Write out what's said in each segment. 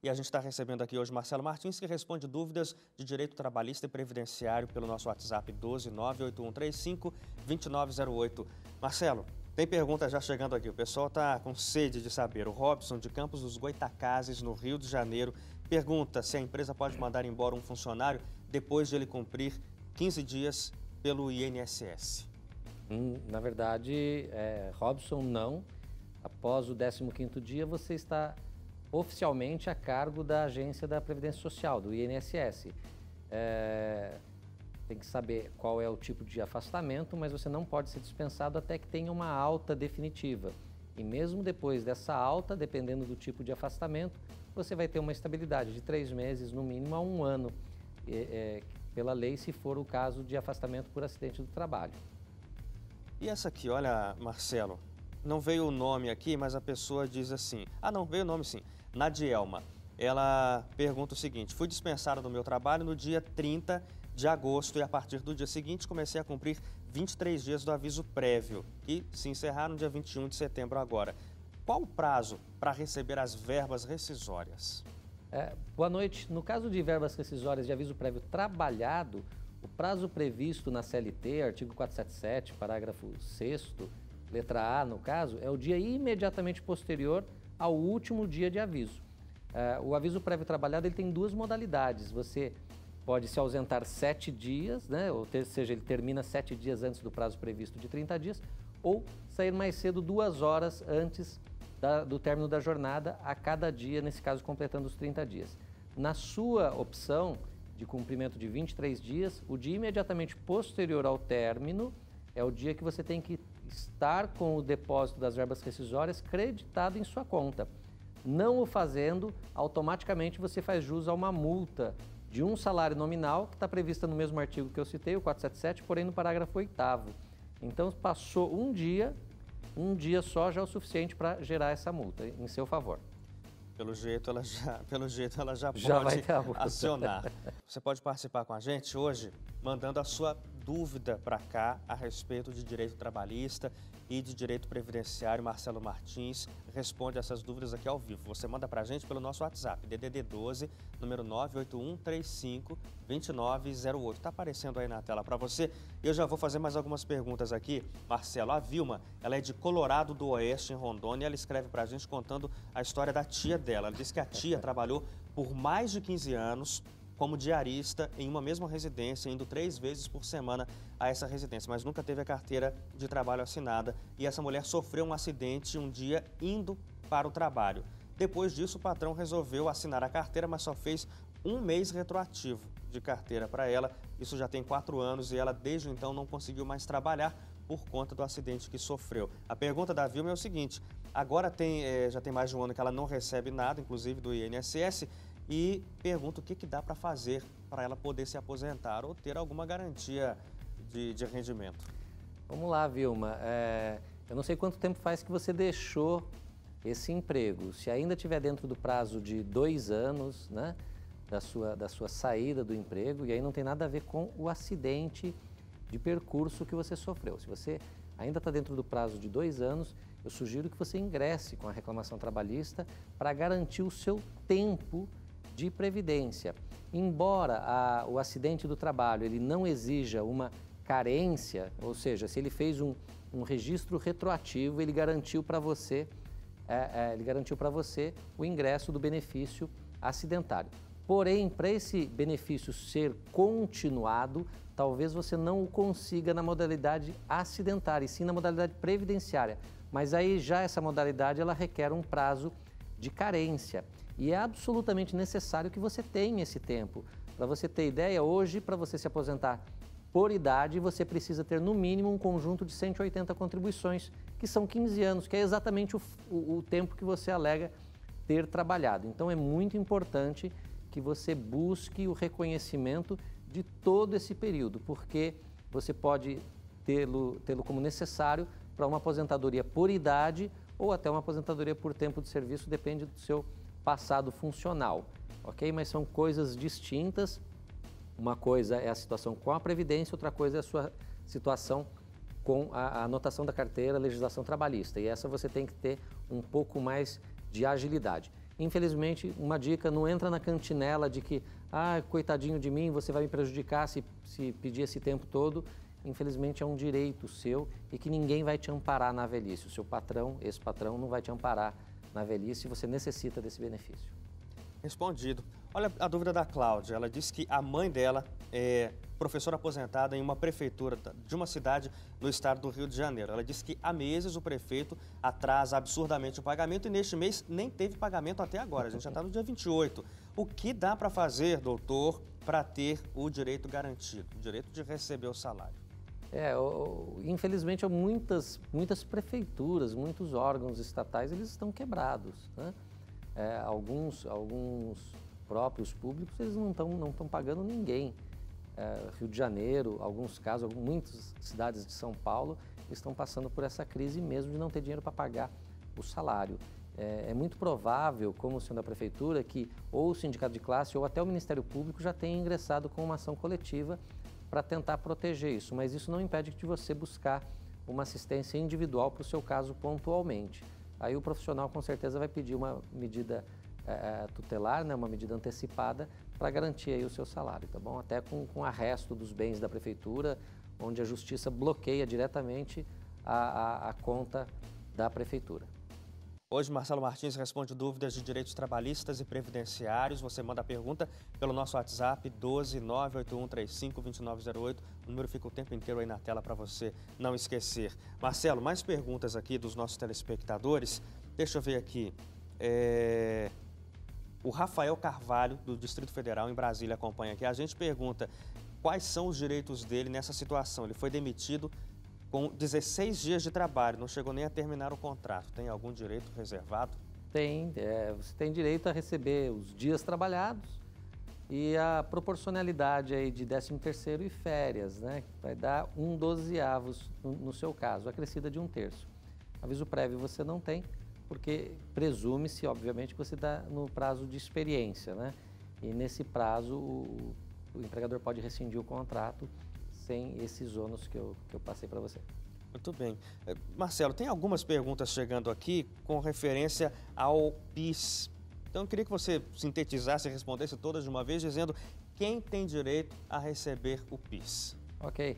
E a gente está recebendo aqui hoje Marcelo Martins, que responde dúvidas de direito trabalhista e previdenciário pelo nosso WhatsApp 12981352908. Marcelo, tem pergunta já chegando aqui. O pessoal está com sede de saber. O Robson, de Campos dos Goitacazes, no Rio de Janeiro, pergunta se a empresa pode mandar embora um funcionário depois de ele cumprir 15 dias pelo INSS. Na verdade, Robson, não. Após o 15º dia, você está oficialmente a cargo da Agência da Previdência Social, do INSS. Tem que saber qual é o tipo de afastamento, mas você não pode ser dispensado até que tenha uma alta definitiva. E mesmo depois dessa alta, dependendo do tipo de afastamento, você vai ter uma estabilidade de 3 meses, no mínimo, a 1 ano, pela lei, se for o caso de afastamento por acidente do trabalho. E essa aqui, olha, Marcelo, não veio o nome aqui, mas a pessoa diz assim... Ah, não, veio o nome sim. Nadielma. Ela pergunta o seguinte: fui dispensada do meu trabalho no dia 30 de agosto e a partir do dia seguinte comecei a cumprir 23 dias do aviso prévio, que se encerraram no dia 21 de setembro agora. Qual o prazo para receber as verbas rescisórias? Boa noite. No caso de verbas rescisórias de aviso prévio trabalhado, o prazo previsto na CLT, artigo 477, parágrafo 6º, letra A, no caso, é o dia imediatamente posterior ao último dia de aviso. O aviso prévio trabalhado ele tem 2 modalidades. Você pode se ausentar 7 dias, né? Ou seja, ele termina 7 dias antes do prazo previsto de 30 dias, ou sair mais cedo 2 horas antes do término da jornada, a cada dia, nesse caso, completando os 30 dias. Na sua opção de cumprimento de 23 dias, o dia imediatamente posterior ao término é o dia que você tem que estar com o depósito das verbas rescisórias creditado em sua conta. Não o fazendo, automaticamente você faz jus a uma multa de um salário nominal, que está prevista no mesmo artigo que eu citei, o 477, porém no parágrafo 8º. Então, passou um dia só já é o suficiente para gerar essa multa em seu favor. Pelo jeito ela já vai pode ter a multa. acionar. Você pode participar com a gente hoje mandando a sua dúvida para cá a respeito de direito trabalhista e de direito previdenciário. Marcelo Martins responde essas dúvidas aqui ao vivo. Você manda para a gente pelo nosso WhatsApp, DDD 12, número 981352908. Está aparecendo aí na tela para você. Eu já vou fazer mais algumas perguntas aqui. Marcelo, a Vilma, ela é de Colorado do Oeste, em Rondônia, e ela escreve para a gente contando a história da tia dela. Ela diz que a tia trabalhou por mais de 15 anos como diarista em uma mesma residência, indo 3 vezes por semana a essa residência, mas nunca teve a carteira de trabalho assinada. E essa mulher sofreu um acidente um dia indo para o trabalho. Depois disso, o patrão resolveu assinar a carteira, mas só fez 1 mês retroativo de carteira para ela. Isso já tem 4 anos e ela, desde então, não conseguiu mais trabalhar por conta do acidente que sofreu. A pergunta da Vilma é o seguinte: agora já tem mais de 1 ano que ela não recebe nada, inclusive do INSS, e pergunta o que dá para fazer para ela poder se aposentar ou ter alguma garantia de rendimento. Vamos lá, Vilma. Eu não sei quanto tempo faz que você deixou esse emprego. Se ainda estiver dentro do prazo de 2 anos, né, da sua saída do emprego, e aí não tem nada a ver com o acidente de percurso que você sofreu. Se você ainda está dentro do prazo de 2 anos, eu sugiro que você ingresse com a reclamação trabalhista para garantir o seu tempo de previdência. Embora o acidente do trabalho ele não exija uma carência, ou seja, se ele fez um registro retroativo, ele garantiu para você o ingresso do benefício acidentário. Porém, para esse benefício ser continuado, talvez você não o consiga na modalidade acidentária, e sim na modalidade previdenciária. Mas aí já essa modalidade ela requer um prazo de carência. E é absolutamente necessário que você tenha esse tempo. Para você ter ideia, hoje, para você se aposentar por idade, você precisa ter no mínimo um conjunto de 180 contribuições, que são 15 anos, que é exatamente o tempo que você alega ter trabalhado. Então é muito importante que você busque o reconhecimento de todo esse período, porque você pode tê-lo como necessário para uma aposentadoria por idade ou até uma aposentadoria por tempo de serviço, depende do seu passado funcional, ok? Mas são coisas distintas. Uma coisa é a situação com a Previdência, outra coisa é a sua situação com a anotação da carteira, a legislação trabalhista. E essa você tem que ter um pouco mais de agilidade. Infelizmente, uma dica, não entra na cantinela de que, coitadinho de mim, você vai me prejudicar se pedir esse tempo todo. Infelizmente, é um direito seu e que ninguém vai te amparar na velhice. O seu patrão, esse patrão, não vai te amparar na velhice e você necessita desse benefício. Respondido. Olha a dúvida da Cláudia. Ela disse que a mãe dela é professora aposentada em uma prefeitura de uma cidade no estado do Rio de Janeiro. Ela disse que há meses o prefeito atrasa absurdamente o pagamento e neste mês nem teve pagamento até agora. A gente já está no dia 28. O que dá para fazer, doutor, para ter o direito garantido, o direito de receber o salário? Infelizmente, muitas prefeituras, muitos órgãos estatais, eles estão quebrados, né? Alguns próprios públicos, eles não estão pagando ninguém. Rio de Janeiro, alguns casos, muitas cidades de São Paulo estão passando por essa crise mesmo de não ter dinheiro para pagar o salário. É muito provável, como sendo a prefeitura, que ou o sindicato de classe ou até o Ministério Público já tenha ingressado com uma ação coletiva para tentar proteger isso, mas isso não impede de você buscar uma assistência individual para o seu caso pontualmente. Aí o profissional com certeza vai pedir uma medida tutelar, né, uma medida antecipada para garantir aí o seu salário, tá bom? Até com arresto dos bens da prefeitura, onde a justiça bloqueia diretamente a conta da prefeitura. Hoje, Marcelo Martins responde dúvidas de direitos trabalhistas e previdenciários. Você manda a pergunta pelo nosso WhatsApp 12981352908. O número fica o tempo inteiro aí na tela para você não esquecer. Marcelo, mais perguntas aqui dos nossos telespectadores. Deixa eu ver aqui. O Rafael Carvalho, do Distrito Federal, em Brasília, acompanha aqui. A gente pergunta quais são os direitos dele nessa situação. Ele foi demitido com 16 dias de trabalho, não chegou nem a terminar o contrato. Tem algum direito reservado? Tem, você tem direito a receber os dias trabalhados e a proporcionalidade aí de 13º e férias, né? Vai dar 1/12 no seu caso, acrescida de 1/3. Aviso prévio você não tem, porque presume-se, obviamente, que você está no prazo de experiência, né? E nesse prazo o empregador pode rescindir o contrato sem esses ônus que eu passei para você. Muito bem. Marcelo, tem algumas perguntas chegando aqui com referência ao PIS. Então, eu queria que você sintetizasse e respondesse todas de uma vez, dizendo quem tem direito a receber o PIS. Ok.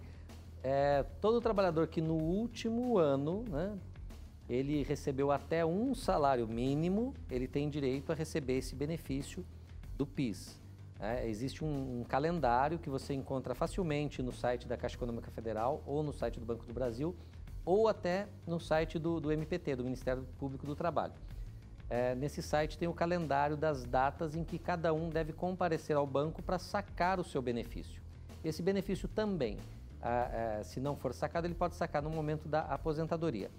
Todo trabalhador que no último ano, né, ele recebeu até um salário mínimo, ele tem direito a receber esse benefício do PIS. Existe um calendário que você encontra facilmente no site da Caixa Econômica Federal ou no site do Banco do Brasil ou até no site do MPT, do Ministério Público do Trabalho. Nesse site tem o calendário das datas em que cada um deve comparecer ao banco para sacar o seu benefício. Esse benefício também, se não for sacado, ele pode sacar no momento da aposentadoria.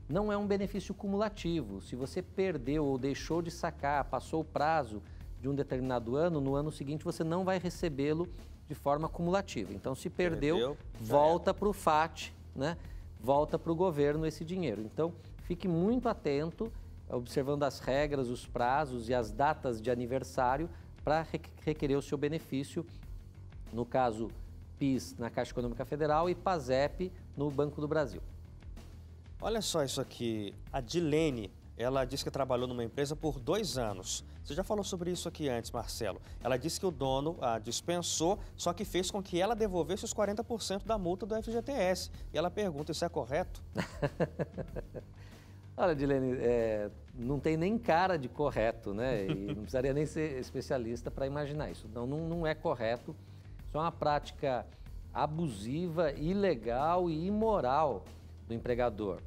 Não é um benefício cumulativo. Se você perdeu ou deixou de sacar, passou o prazo de um determinado ano, no ano seguinte você não vai recebê-lo de forma cumulativa. Então, se perdeu volta para o FAT, né? Volta para o governo esse dinheiro. Então, fique muito atento, observando as regras, os prazos e as datas de aniversário para requerer o seu benefício, no caso PIS na Caixa Econômica Federal e PASEP no Banco do Brasil. Olha só isso aqui, a Dilene, ela disse que trabalhou numa empresa por 2 anos. Você já falou sobre isso aqui antes, Marcelo. Ela disse que o dono a dispensou, só que fez com que ela devolvesse os 40% da multa do FGTS. E ela pergunta, isso é correto? Olha, Dilene, não tem nem cara de correto, né? E não precisaria nem ser especialista para imaginar isso. Então, não é correto. Isso é uma prática abusiva, ilegal e imoral do empregador.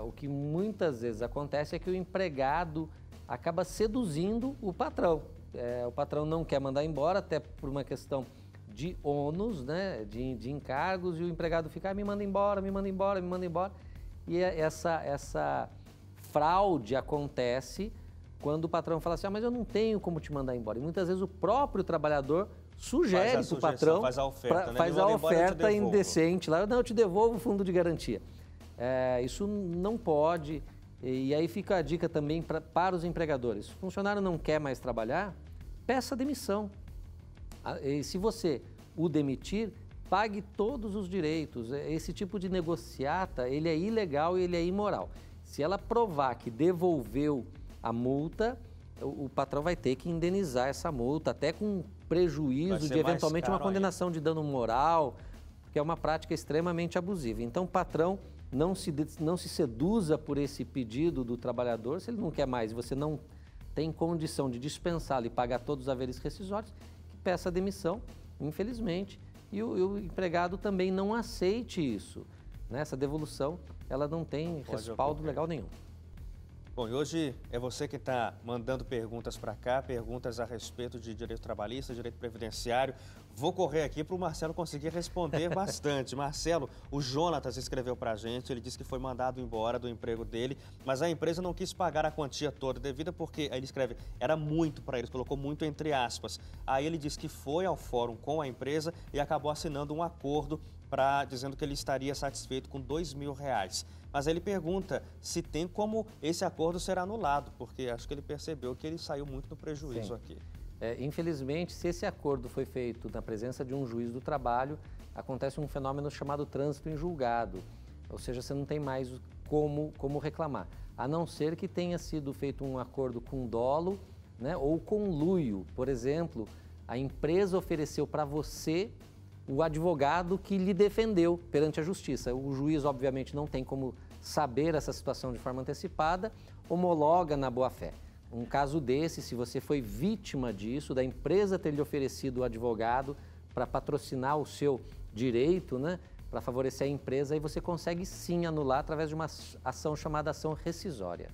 O que muitas vezes acontece é que o empregado acaba seduzindo o patrão. O patrão não quer mandar embora, até por uma questão de ônus, né, de encargos, e o empregado fica, me manda embora, me manda embora, me manda embora. E essa fraude acontece quando o patrão fala assim, mas eu não tenho como te mandar embora. E muitas vezes o próprio trabalhador sugere para o patrão, faz a oferta, faz a oferta indecente lá, não, eu te devolvo o fundo de garantia. Isso não pode, e aí fica a dica também para os empregadores. Se o funcionário não quer mais trabalhar, peça demissão. E se você o demitir, pague todos os direitos. Esse tipo de negociata, ele é ilegal e ele é imoral. Se ela provar que devolveu a multa, o patrão vai ter que indenizar essa multa, até com prejuízo de eventualmente uma condenação de dano moral, porque é uma prática extremamente abusiva. Então, o patrão não se seduza por esse pedido do trabalhador, se ele não quer mais, você não tem condição de dispensá-lo e pagar todos os haveres rescisórios, que peça a demissão, infelizmente, e o empregado também não aceite isso. Né? Essa devolução, ela não tem respaldo legal nenhum. Bom, e hoje é você que está mandando perguntas para cá, perguntas a respeito de direito trabalhista, direito previdenciário. Vou correr aqui para o Marcelo conseguir responder bastante. Marcelo, o Jonatas escreveu para a gente, ele disse que foi mandado embora do emprego dele, mas a empresa não quis pagar a quantia toda devida porque, aí ele escreve, era muito para eles, colocou muito entre aspas. Aí ele disse que foi ao fórum com a empresa e acabou assinando um acordo dizendo que ele estaria satisfeito com R$2.000. Mas ele pergunta se tem como esse acordo ser anulado, porque acho que ele percebeu que ele saiu muito no prejuízo aqui. Infelizmente, se esse acordo foi feito na presença de um juiz do trabalho, acontece um fenômeno chamado trânsito em julgado, ou seja, você não tem mais como reclamar, a não ser que tenha sido feito um acordo com dolo, né, ou conluio. Por exemplo, a empresa ofereceu para você o advogado que lhe defendeu perante a justiça. O juiz, obviamente, não tem como saber essa situação de forma antecipada, homologa na boa-fé. Um caso desse, se você foi vítima disso, da empresa ter lhe oferecido o advogado para patrocinar o seu direito, né, para favorecer a empresa, aí você consegue sim anular através de uma ação chamada ação rescisória.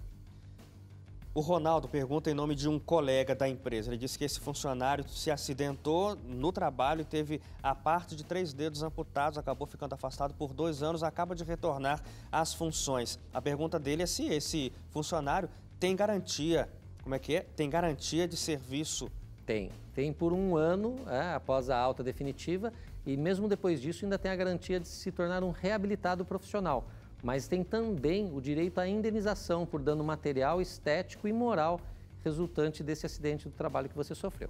O Ronaldo pergunta em nome de um colega da empresa. Ele disse que esse funcionário se acidentou no trabalho e teve a parte de 3 dedos amputados, acabou ficando afastado por 2 anos, acaba de retornar às funções. A pergunta dele é se esse funcionário tem garantia. Como é que é? Tem garantia de serviço? Tem por 1 ano, após a alta definitiva, e mesmo depois disso ainda tem a garantia de se tornar um reabilitado profissional. Mas tem também o direito à indenização por dano material, estético e moral resultante desse acidente do trabalho que você sofreu.